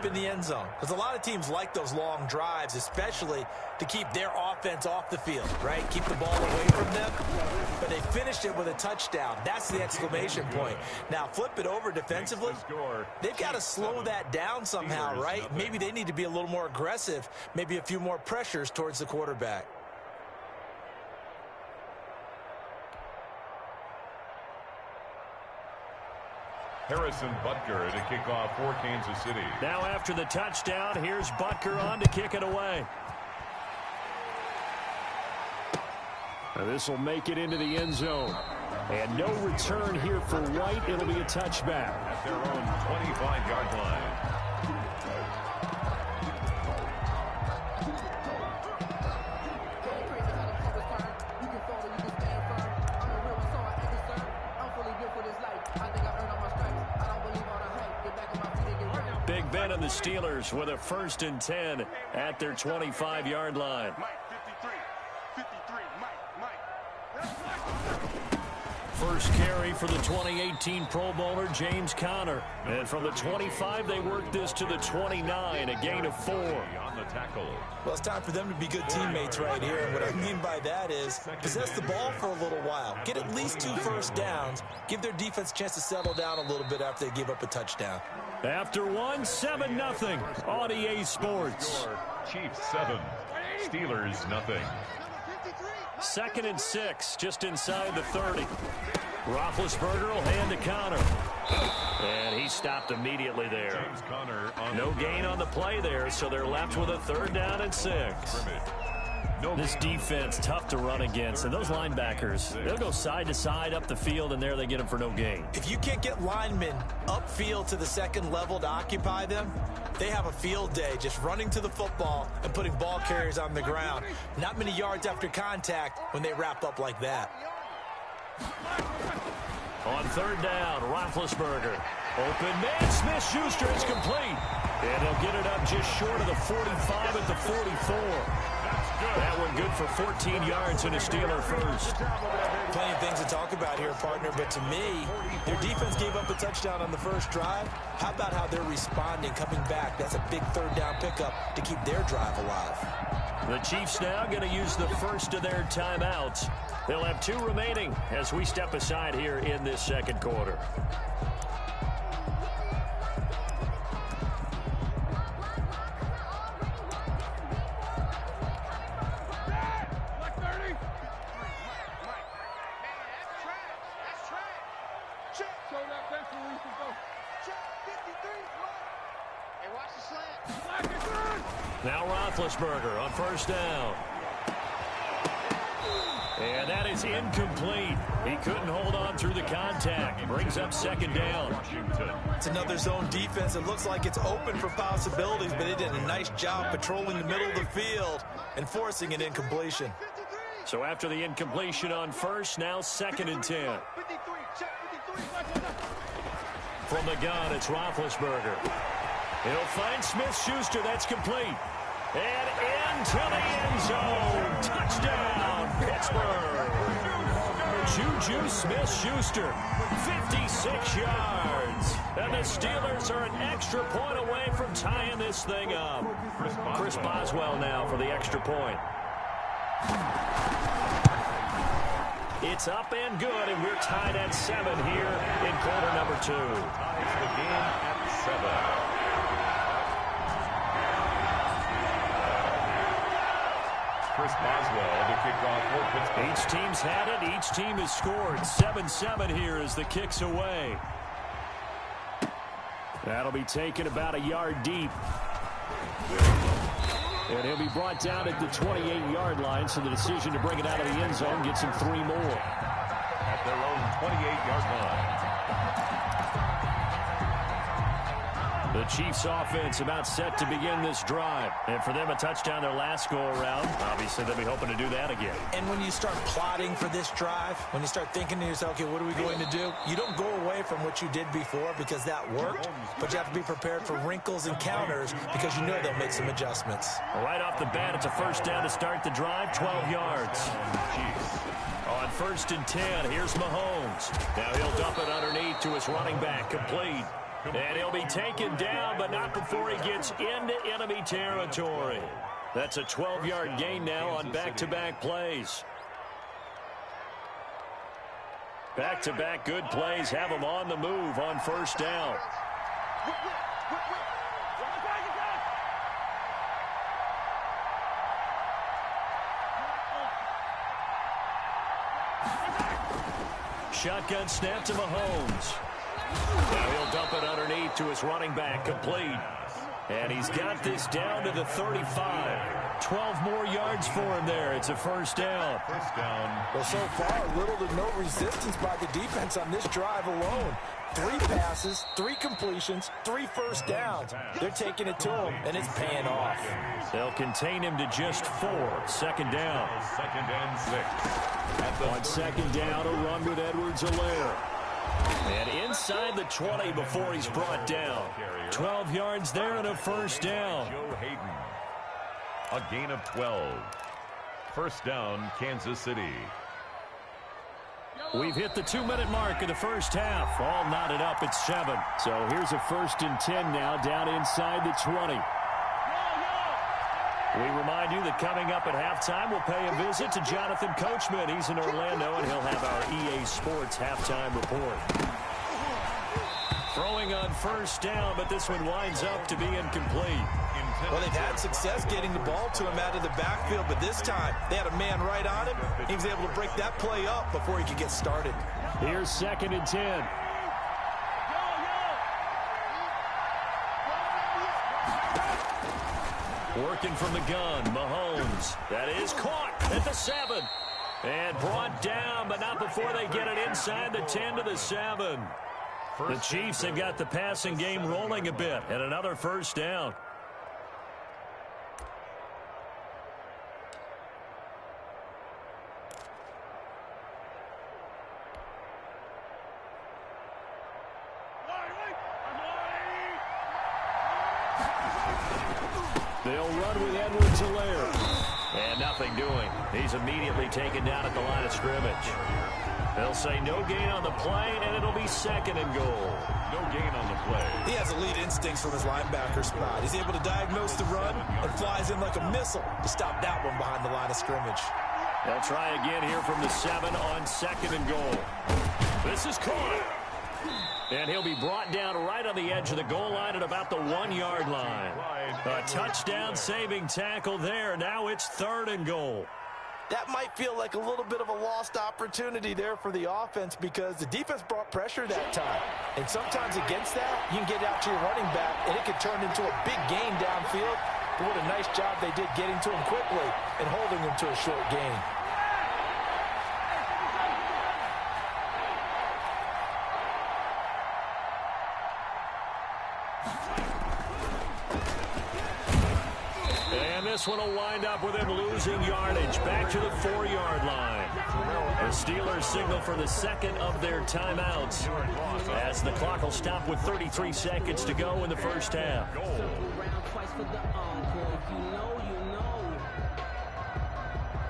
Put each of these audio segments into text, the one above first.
up in the end zone. Because a lot of teams like those long drives, especially to keep their offense off the field, right? Keep the ball away from them. But they finished it with a touchdown. That's the exclamation point. Now, flip it over defensively. They've got to slow that down somehow, right? Maybe they need to be a little more aggressive, maybe a few more pressures towards the quarterback. Harrison Butker to kick off for Kansas City. Now after the touchdown, here's Butker on to kick it away. This will make it into the end zone. And no return here for White. It'll be a touchback. At their own 25-yard line. Big Ben and the Steelers with a 1st and 10 at their 25-yard line. First carry for the 2018 Pro Bowler, James Conner. And from the 25, they work this to the 29, a gain of 4. On the tackle. Well, it's time for them to be good teammates right here. And what I mean by that is possess the ball for a little while. Get at least 2 first downs. Give their defense a chance to settle down a little bit after they give up a touchdown. After 1, 7-0 on EA Sports. Chiefs 7, Steelers nothing. 2nd and 6, just inside the 30. Roethlisberger will hand to Conner. And he stopped immediately there. James Conner on no gain on the play there, so they're left with a 3rd down and 6. This defense, tough to run against. And those linebackers, they'll go side to side up the field, and there they get them for no gain. If you can't get linemen upfield to the 2nd level to occupy them, they have a field day just running to the football and putting ball carriers on the ground. Not many yards after contact when they wrap up like that. On 3rd down, Roethlisberger. Open man, Smith-Schuster is complete. And he'll get it up just short of the 45 at the 44. That one good for 14 yards and a Steeler first. Plenty of things to talk about here, partner, but to me, their defense gave up a touchdown on the first drive. How about how they're responding, coming back? That's a big 3rd down pickup to keep their drive alive. The Chiefs now going to use the first of their timeouts. They'll have 2 remaining as we step aside here in this 2nd quarter. Now Roethlisberger on 1st down. And that is incomplete. He couldn't hold on through the contact. Brings up 2nd down. It's another zone defense. It looks like it's open for possibilities, but they did a nice job patrolling the middle of the field and forcing an incompletion. So after the incompletion on 1st, now 2nd and 10. From the gun, it's Roethlisberger. He'll find Smith-Schuster. That's complete. And into the end zone. Touchdown, Pittsburgh. Juju Smith-Schuster, 56 yards. And the Steelers are an extra point away from tying this thing up. Chris Boswell now for the extra point. It's up and good, and we're tied at 7 here in quarter number 2. Ties the game at 7. Chris Boswell to kick off for Pittsburgh. Each team's had it. Each team has scored. 7-7 here as the kick's away. That'll be taken about a yard deep. And he'll be brought down at the 28-yard line, so the decision to bring it out of the end zone gets him 3 more. At their own 28-yard line. The Chiefs offense about set to begin this drive. And for them, a touchdown their last go-around. Obviously, they'll be hoping to do that again. And when you start plotting for this drive, when you start thinking to yourself, okay, what are we going to do? You don't go away from what you did before because that worked, but you have to be prepared for wrinkles and counters because you know they'll make some adjustments. Right off the bat, it's a 1st down to start the drive, 12 yards. On 1st and 10, here's Mahomes. Now he'll dump it underneath to his running back, complete. And he'll be taken down, but not before he gets into enemy territory. That's a 12-yard gain now on back-to-back plays. Back-to-back good plays have him on the move on first down. Shotgun snap to Mahomes. Now he'll dump it underneath to his running back, complete. And he's got this down to the 35. 12 more yards for him there. It's a first down. First down. Well, so far, little to no resistance by the defense on this drive alone. 3 passes, 3 completions, 3 first downs. They're taking it to him, and it's paying off. They'll contain him to just 4. Second down. Second and 6. On second down, a run with Edwards-Helaire. And inside the 20 before he's brought down. 12 yards there and a first down. Joe Hayden. A gain of 12. First down, Kansas City. We've hit the 2-minute mark of the first half. All knotted up at 7. So here's a 1st and 10 now down inside the 20. We remind you that coming up at halftime, we'll pay a visit to Jonathan Coachman. He's in Orlando, and he'll have our EA Sports halftime report. Throwing on first down, but this one winds up to be incomplete. Well, they've had success getting the ball to him out of the backfield, but this time they had a man right on him. He was able to break that play up before he could get started. Here's 2nd and 10. Working from the gun, Mahomes. That is caught at the 7. And brought down, but not before they get it inside the 10 to the 7. The Chiefs have got the passing game rolling a bit, and another first down. They'll run with Edwards-Helaire. And nothing doing. He's immediately taken down at the line of scrimmage. They'll say no gain on the play, and it'll be 2nd and goal. No gain on the play. He has elite instincts from his linebacker spot. He's able to diagnose the run and flies in like a missile to stop that one behind the line of scrimmage. They'll try again here from the 7 on 2nd and goal. This is caught. And he'll be brought down right on the edge of the goal line at about the 1-yard line. A touchdown saving tackle there. Now it's 3rd and goal. That might feel like a little bit of a lost opportunity there for the offense because the defense brought pressure that time. And sometimes against that, you can get out to your running back, and it could turn into a big gain downfield. But what a nice job they did getting to him quickly and holding him to a short gain. This one will wind up with him losing yardage back to the 4-yard line. The Steelers signal for the 2nd of their timeouts as the clock will stop with 33 seconds to go in the first half.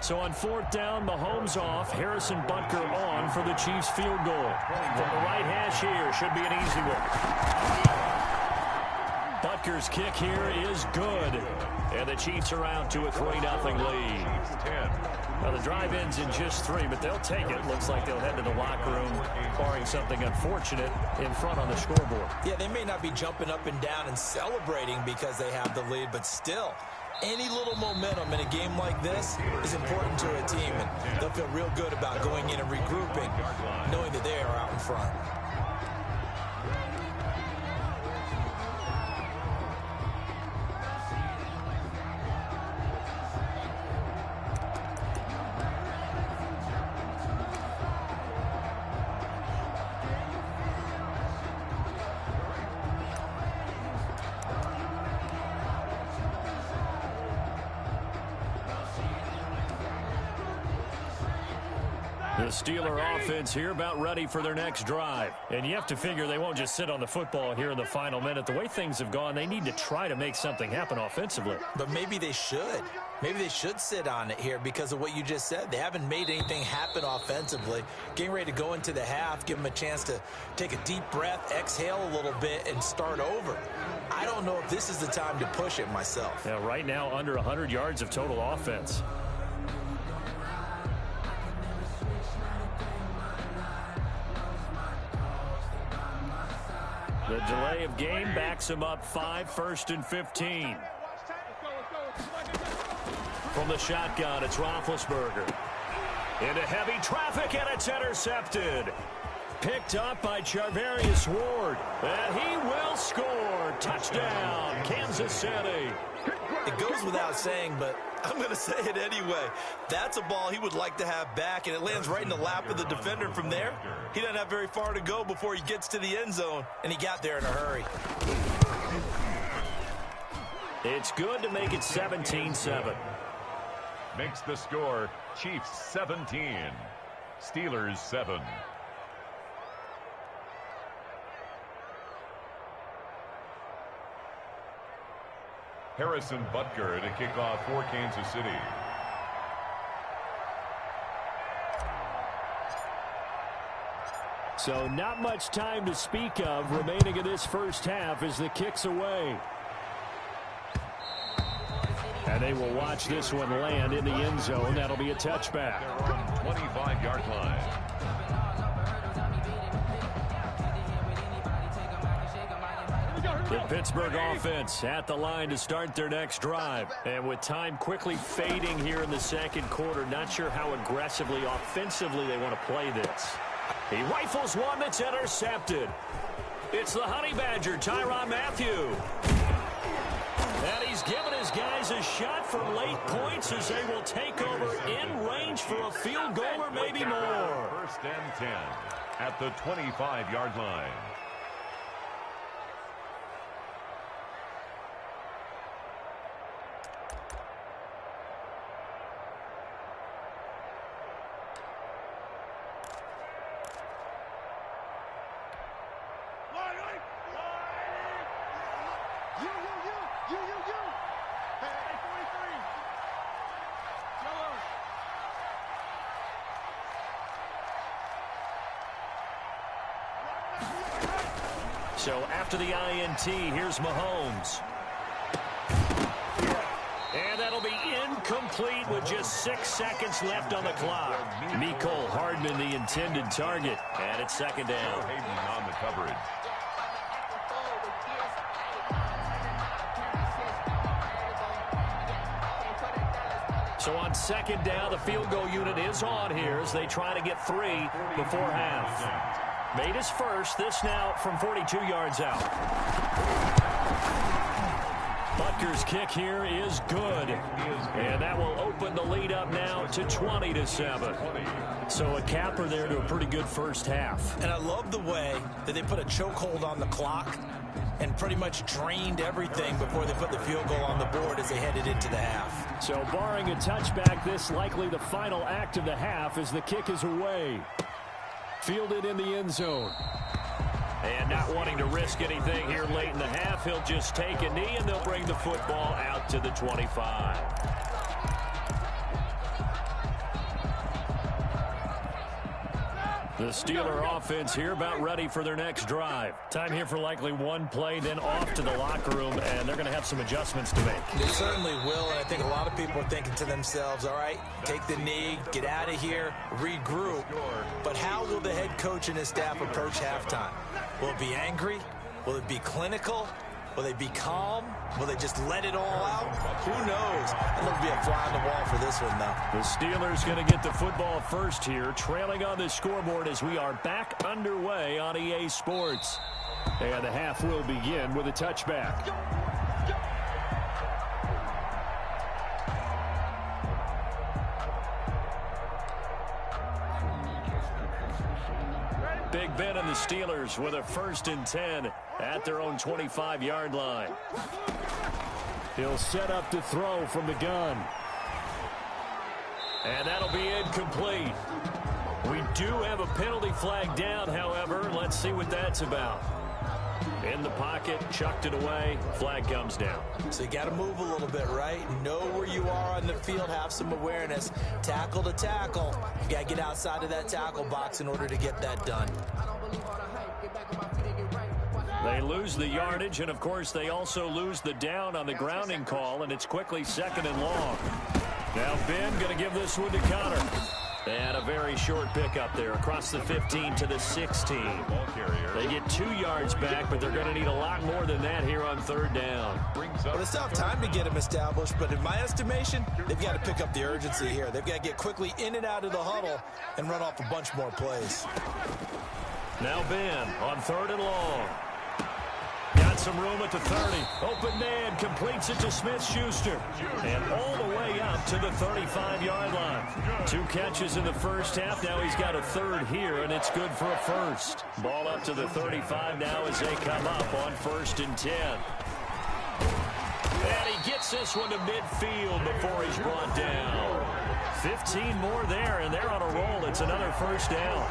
So on 4th down, Mahomes off, Harrison Butker on for the Chiefs field goal. From the right hash here, should be an easy one. Butker's kick here is good. And the Chiefs are out to a 3-0 lead. Now the drive ends in just 3, but they'll take it. Looks like they'll head to the locker room, barring something unfortunate in front on the scoreboard. Yeah, they may not be jumping up and down and celebrating because they have the lead, but still, any little momentum in a game like this is important to a team, and they'll feel real good about going in and regrouping, knowing that they are out in front. The Steeler offense here about ready for their next drive. And you have to figure they won't just sit on the football here in the final minute. The way things have gone, they need to try to make something happen offensively. But maybe they should. Maybe they should sit on it here because of what you just said. They haven't made anything happen offensively. Getting ready to go into the half, give them a chance to take a deep breath, exhale a little bit, and start over. I don't know if this is the time to push it myself. Yeah, right now, under 100 yards of total offense. The delay of game backs him up 5, 1st and 15. From the shotgun, it's Roethlisberger. Into heavy traffic, and it's intercepted. Picked up by Charvarius Ward. And he will score. Touchdown, Kansas City. It goes without saying, but I'm going to say it anyway. That's a ball he would like to have back, and it lands right in the lap of the defender. From there, he doesn't have very far to go before he gets to the end zone, and he got there in a hurry. It's good to make it 17-7. Makes the score Chiefs 17, Steelers 7. Harrison Butker to kick off for Kansas City. So not much time to speak of remaining in this first half as the kick's away. And they will watch this one land in the end zone. That'll be a touchback. They're on 25-yard line. The Pittsburgh offense at the line to start their next drive. And with time quickly fading here in the second quarter, not sure how aggressively, offensively they want to play this. He rifles one that's intercepted. It's the Honey Badger, Tyrann Mathieu. And he's given his guys a shot for late points as they will take over in range for a field goal or maybe more. 1st and 10 at the 25-yard line. So after the INT, here's Mahomes. And that'll be incomplete with just 6 seconds left on the clock. Mecole Hardman, the intended target. And it's 2nd down. Hayden on the coverage. So on 2nd down, the field goal unit is on here as they try to get 3 before half. Made his first, this now from 42 yards out. Butker's kick here is good. And that will open the lead up now to 20-7. So a capper there to a pretty good first half. And I love the way that they put a chokehold on the clock and pretty much drained everything before they put the field goal on the board as they headed into the half. So barring a touchback, this likely the final act of the half as the kick is away. Fielded in the end zone. And not wanting to risk anything here late in the half, he'll just take a knee and they'll bring the football out to the 25. The Steeler offense here about ready for their next drive. Time here for likely one play, then off to the locker room, and they're going to have some adjustments to make. They certainly will, and I think a lot of people are thinking to themselves, all right, take the knee, get out of here, regroup. But how will the head coach and his staff approach halftime? Will it be angry? Will it be clinical? Will they be calm? Will they just let it all out? Who knows? And there'll be a fly on the wall for this one, though. The Steelers going to get the football first here, trailing on the scoreboard as we are back underway on EA Sports. And the half will begin with a touchback. Big Ben and the Steelers with a 1st and 10 at their own 25-yard line. He'll set up to throw from the gun. And that'll be incomplete. We do have a penalty flag down, however. Let's see what that's about. In the pocket, chucked it away, flag comes down. So you got to move a little bit, right? Know where you are on the field, have some awareness. Tackle to tackle. You got to get outside of that tackle box in order to get that done. They lose the yardage, and of course they also lose the down on the grounding call, and it's quickly 2nd and long. Now Ben going to give this one to Connor. And a very short pickup there across the 15 to the 16. They get 2 yards back, but they're going to need a lot more than that here on 3rd down. Well, it's not time to get them established, but in my estimation, they've got to pick up the urgency here. They've got to get quickly in and out of the huddle and run off a bunch more plays. Now Ben on 3rd and long. Got some room at the 30. Open man completes it to Smith-Schuster. And all the way up to the 35-yard line. 2 catches in the first half. Now he's got a 3rd here, and it's good for a 1st. Ball up to the 35 now as they come up on 1st and 10. And he gets this one to midfield before he's brought down. 15 more there, and they're on a roll. It's another 1st down.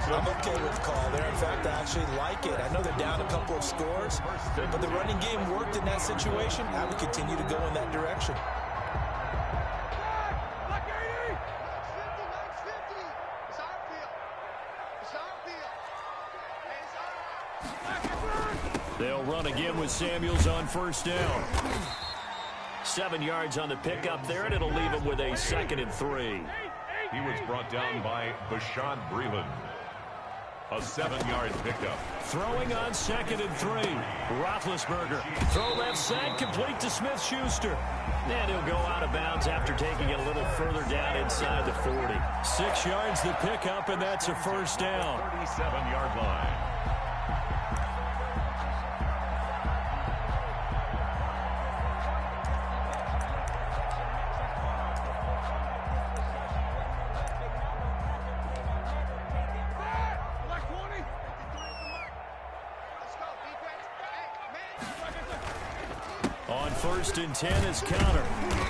I'm okay with the call there. In fact, I actually like it. I know they're down a couple of scores, but the running game worked in that situation. I would continue to go in that direction. They'll run again with Samuels on 1st down. 7 yards on the pickup there, and it'll leave him with a 2nd and 3. He was brought down by Bashaud Breeland. A 7-yard pickup. Throwing on 2nd and 3. Roethlisberger. Throw left side, complete to Smith-Schuster. And he'll go out of bounds after taking it a little further down inside the 40. 6 yards the pickup, and that's a 1st down. 37-yard line. On 1st and 10 is Connor.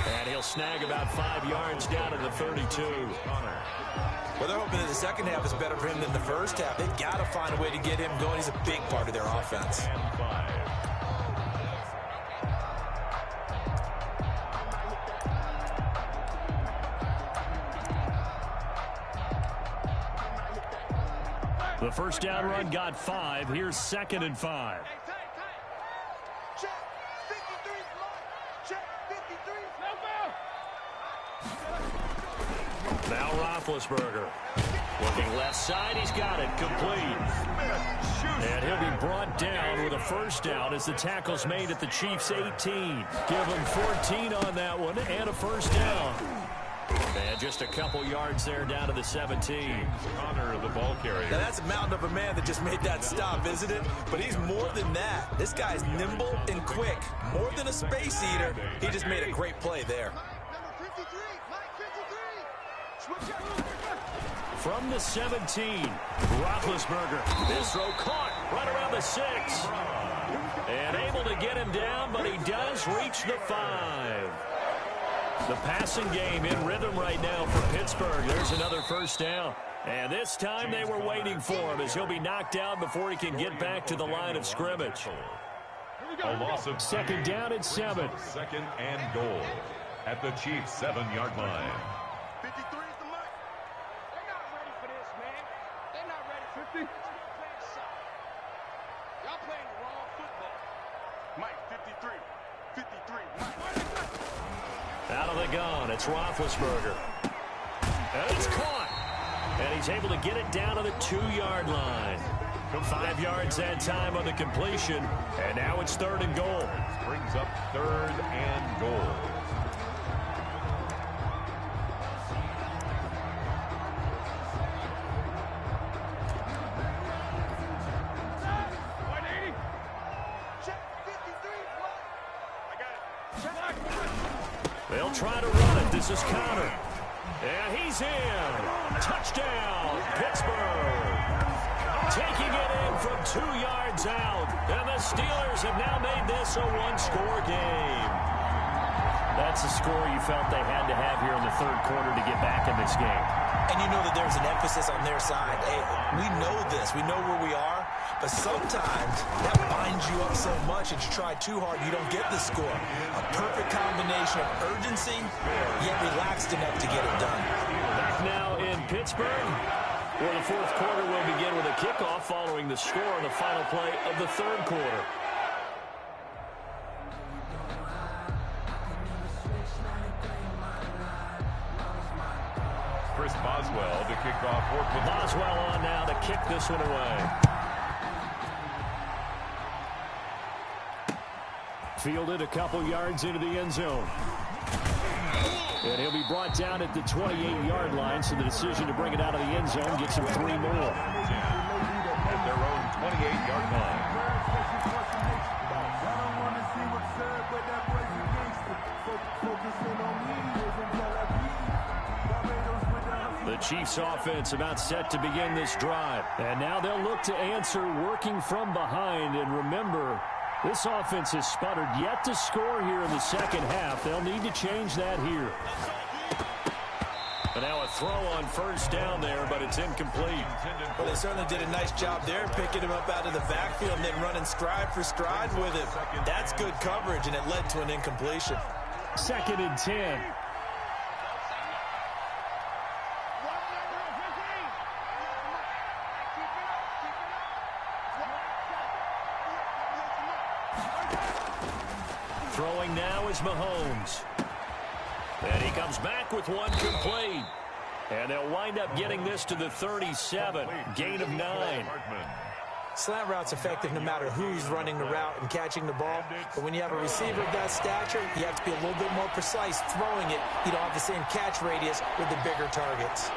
And he'll snag about 5 yards down to the 32. Well, they're hoping that the second half is better for him than the first half. They've got to find a way to get him going. He's a big part of their offense. And 5. The 1st down run got 5. Here's 2nd and 5. Now Roethlisberger. Looking left side, he's got it, complete. And he'll be brought down with a 1st down as the tackle's made at the Chiefs' 18. Give him 14 on that one and a 1st down. And just a couple yards there down to the 17. Connor, the ball carrier. Now that's a mountain of a man that just made that stop, isn't it? But he's more than that. This guy's nimble and quick. More than a space eater. He just made a great play there. From the 17, Roethlisberger. This throw caught right around the 6. And able to get him down, but he does reach the 5. The passing game in rhythm right now for Pittsburgh. There's another 1st down. And this time they were waiting for him as he'll be knocked down before he can get back to the line of scrimmage. A loss of 2nd down and 7. 2nd and goal at the Chiefs' 7-yard line. 53 is the mark. They're not ready for this, man. They're not ready for 50. Y'all playing the wrong football. Mike, 53. 53. Mike. Out of the gun, it's Roethlisberger. And it's caught. And he's able to get it down to the 2-yard line. 5 yards that time on the completion. And now it's 3rd and goal. Brings up 3rd and goal. They'll try to run it. This is Connor. And he's in. Touchdown, Pittsburgh. Taking it in from 2 yards out. And the Steelers have now made this a 1-score game. That That's the score you felt they had to have here in the third quarter to get back in this game. And you know that there's an emphasis on their side. Hey, we know this. We know where we are. But sometimes that binds you up so much that you try too hard, you don't get the score. A perfect combination of urgency, yet relaxed enough to get it done. Back now in Pittsburgh, where the fourth quarter will begin with a kickoff following the score on the final play of the third quarter. Chris Boswell to kick off for Pittsburgh. Boswell on now to kick this one away. Fielded a couple yards into the end zone. And he'll be brought down at the 28-yard line, so the decision to bring it out of the end zone gets him 3 more. At their own 28-yard line. The Chiefs offense about set to begin this drive. And now they'll look to answer working from behind. And remember, this offense has sputtered yet to score here in the second half. They'll need to change that here. But now a throw on first down there, but it's incomplete. Well, they certainly did a nice job there, picking him up out of the backfield and then running stride for stride with him. That's good coverage, and it led to an incompletion. 2nd and 10. Throwing now is Mahomes. And he comes back with one complete. And they'll wind up getting this to the 37. Gain of 9. Slant route's effective no matter who's running the route and catching the ball. But when you have a receiver of that stature, you have to be a little bit more precise throwing it. You don't have the same catch radius with the bigger targets.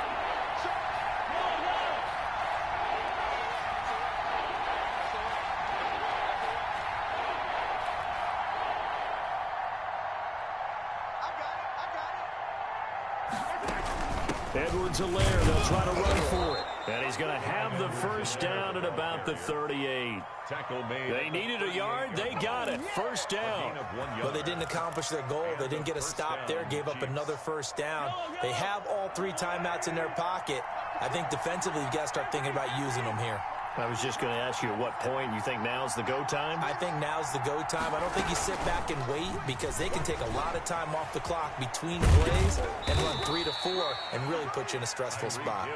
Edwards-Helaire, they'll try to run for it. And he's going to have the first down at about the 38. Tackle made. They needed a yard. They got it. First down. Well, they didn't accomplish their goal. They didn't get a stop there. Gave up another first down. They have all 3 timeouts in their pocket. I think defensively, you've got to start thinking about using them here. I was just going to ask you at what point you think now's the go time? I think now's the go time. I don't think you sit back and wait because they can take a lot of time off the clock between plays and run 3 to 4 and really put you in a stressful spot.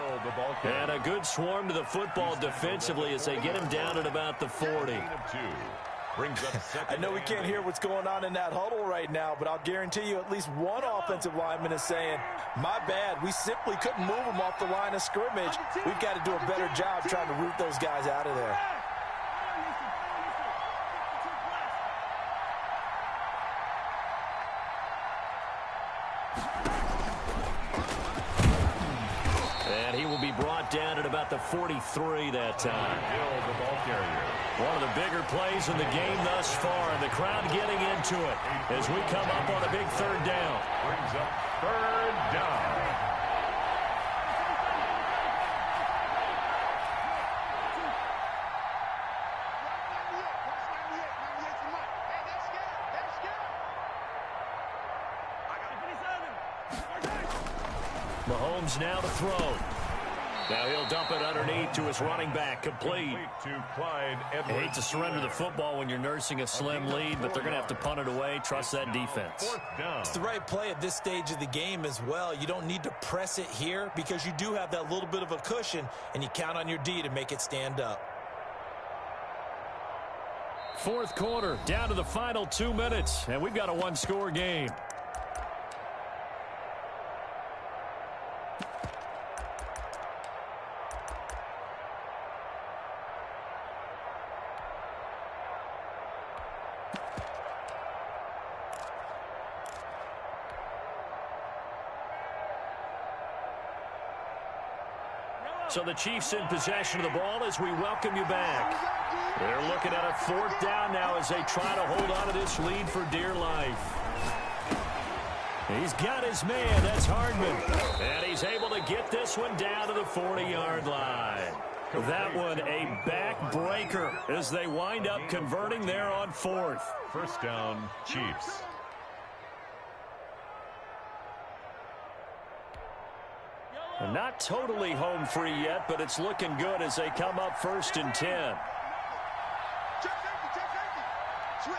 And a good swarm to the football defensively as they get him down at about the 40. I know we can't hear what's going on in that huddle right now, but I'll guarantee you at least one offensive lineman is saying, my bad, we simply couldn't move them off the line of scrimmage. We've got to do a better job trying to root those guys out of there. And he will be brought down at about the 43 that time. The ball carrier. One of the bigger plays in the game thus far, and the crowd getting into it as we come up on a big third down. Brings up third down. Mahomes now to throw. Now he'll dump it underneath to his running back. Complete. To Clyde Edwards. I hate to surrender the football when you're nursing a slim lead, but they're going to have to punt it away. Trust that defense. It's the right play at this stage of the game as well. You don't need to press it here because you do have that little bit of a cushion, and you count on your D to make it stand up. Fourth quarter, down to the final 2 minutes, and we've got a one-score game. So the Chiefs in possession of the ball as we welcome you back. They're looking at a 4th down now as they try to hold on to this lead for dear life. He's got his man. That's Hardman. And he's able to get this one down to the 40-yard line. That one a backbreaker as they wind up converting there on 4th. First down, Chiefs. And not totally home free yet, but it's looking good as they come up 1st and 10. Check safety. Switch.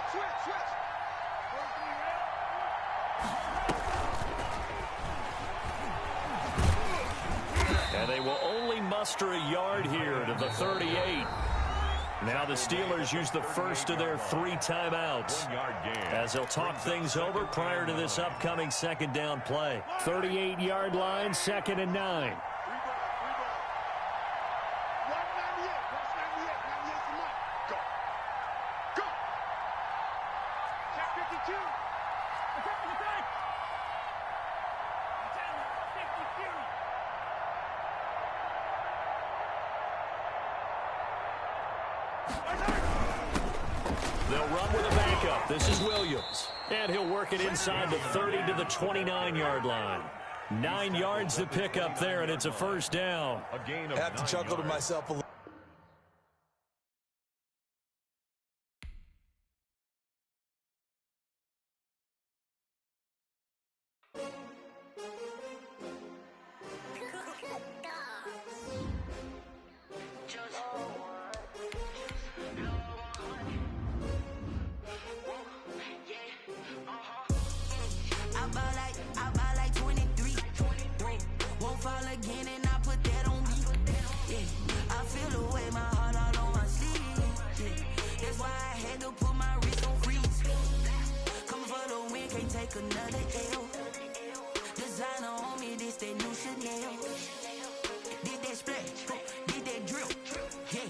And they will only muster a yard here to the 38. Now the Steelers use the first of their 3 timeouts as they'll talk things over prior to this upcoming 2nd down play. 38-yard line, 2nd and 9. They'll run with a backup. This is Williams. And he'll work it inside the 30 to the 29-yard line. 9 yards to pick up there, and it's a 1st down. I have to chuckle to myself a little. I buy like 23. Won't fall again and I put that on me. Yeah, I feel the way my heart all on my sleeve. Yeah, that's why I had to put my wrist on freeze. Coming for the win, can't take another L. Designer on me, this that new Chanel. Did that splash, did that drill. Yeah,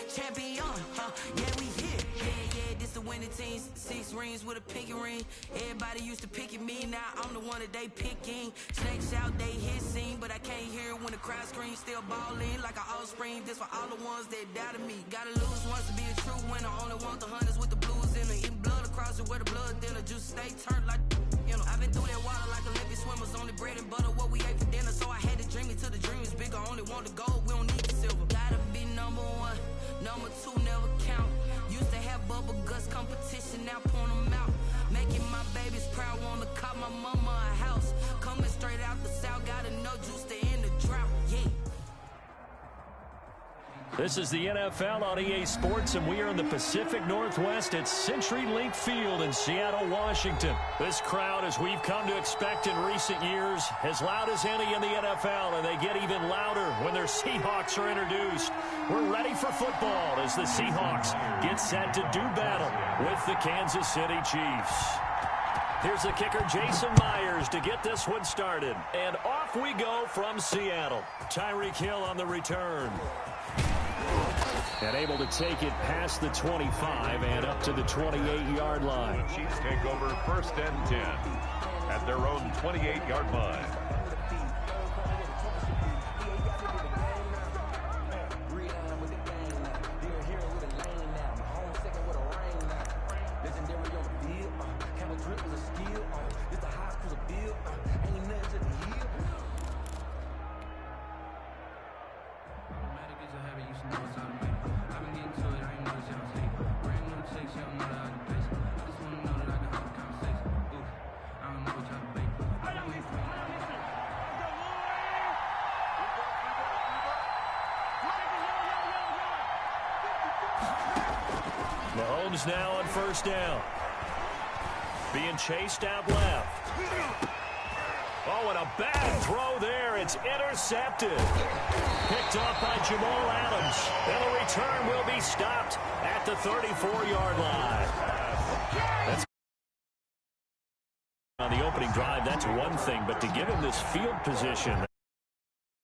champion, yeah, we here. Yeah, this the winning team. 6 rings with a pinky ring. Everybody used to pick at me, now I'm the one that they picking. Snakes out, they hissing, but I can't hear it when the crowd screams. Still balling like an offspring. This for all the ones that doubted me. Gotta lose once to be a true winner. Only want the hunters with the blues in it. Eating blood across it where the blood dinner. Juice stay turned like, you know. I've been through that water like Olympic swimmers. Only bread and butter, what we ate for dinner. So I had to dream it till the dream is bigger. Only want the gold, we don't need the silver. Gotta be number 1, number 2 never count. Used to have bubble guts competition, now point them out. Making my babies proud, wanna call my mama a house. Coming straight out the south, gotta know juice to end the drought, yeah. This is the NFL on EA Sports, and we are in the Pacific Northwest at CenturyLink Field in Seattle, Washington. This crowd, as we've come to expect in recent years, as loud as any in the NFL, and they get even louder when their Seahawks are introduced. We're ready for football as the Seahawks get set to do battle with the Kansas City Chiefs. Here's the kicker, Jason Myers, to get this one started. And off we go from Seattle. Tyreek Hill on the return. And able to take it past the 25 and up to the 28-yard line. The Chiefs take over 1st and 10 at their own 28-yard line. Mahomes now on 1st down. Being chased out left. Oh, and a bad throw there. It's intercepted. Picked up by Jamal Adams. And the return will be stopped at the 34-yard line. That's on the opening drive, that's one thing. But to give him this field position...